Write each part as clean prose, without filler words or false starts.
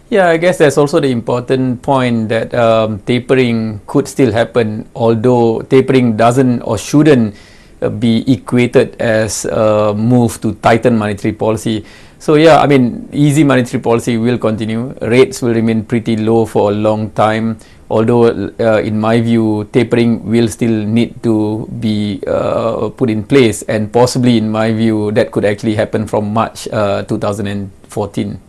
Yeah, I guess that's also the important point that tapering could still happen, although tapering doesn't or shouldn't be equated as a move to tighten monetary policy. So yeah, I mean, easy monetary policy will continue. Rates will remain pretty low for a long time, although in my view, tapering will still need to be put in place, and possibly in my view, that could actually happen from March 2014.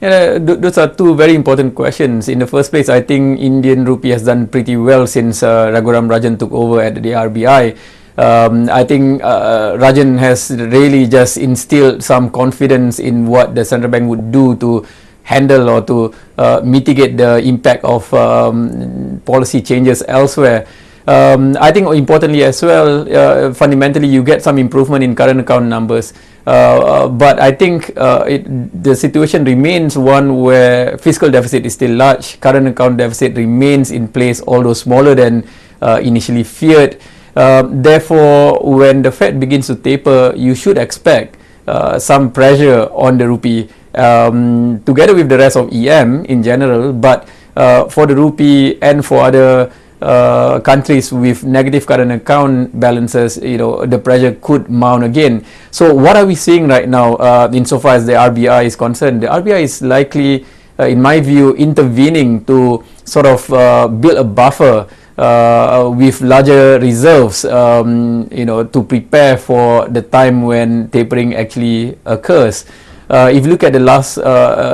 Yeah, those are two very important questions. In the first place, I think Indian rupee has done pretty well since Raghuram Rajan took over at the RBI. I think Rajan has really just instilled some confidence in what the central bank would do to handle or to mitigate the impact of policy changes elsewhere. I think importantly as well, fundamentally you get some improvement in current account numbers. But I think the situation remains one where fiscal deficit is still large, current account deficit remains in place, although smaller than initially feared. Therefore, when the Fed begins to taper, you should expect some pressure on the rupee, together with the rest of EM in general. But for the rupee and for other countries with negative current account balances, the pressure could mount again. So what are we seeing right now insofar as the RBI is concerned? The RBI is likely, in my view, intervening to sort of build a buffer with larger reserves, to prepare for the time when tapering actually occurs. If you look at the last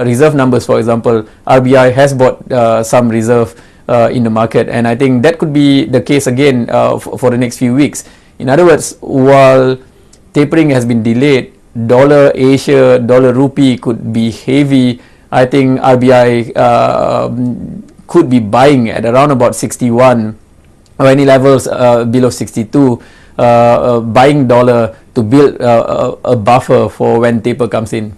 reserve numbers, for example, RBI has bought some reserve in the market, and I think that could be the case again for the next few weeks. In other words, while tapering has been delayed, dollar Asia, dollar rupee could be heavy. I think RBI could be buying at around about 61 or any levels below 62, buying dollar to build a buffer for when taper comes in.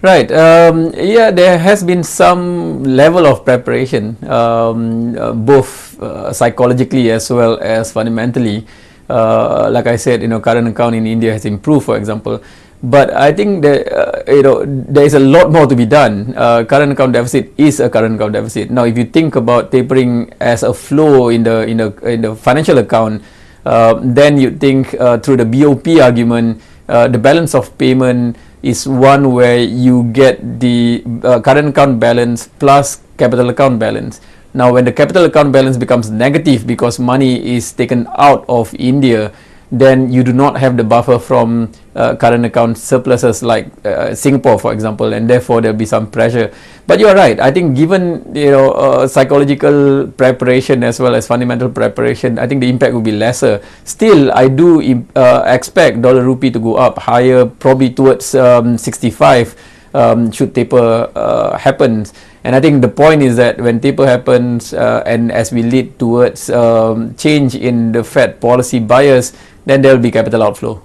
Right. Yeah, there has been some level of preparation, both psychologically as well as fundamentally. Like I said, current account in India has improved, for example. But I think that there is a lot more to be done. Current account deficit is a current account deficit. Now, if you think about tapering as a flow in the financial account, then you think through the BOP argument, the balance of payment is one where you get the current account balance plus capital account balance. Now, when the capital account balance becomes negative because money is taken out of India, then you do not have the buffer from current account surpluses like Singapore, for example, and therefore there'll be some pressure. But you're right. I think given psychological preparation as well as fundamental preparation, I think the impact will be lesser. Still, I do expect dollar rupee to go up higher, probably towards 65 should taper happens. And I think the point is that when taper happens and as we lead towards change in the Fed policy bias, then there will be capital outflow.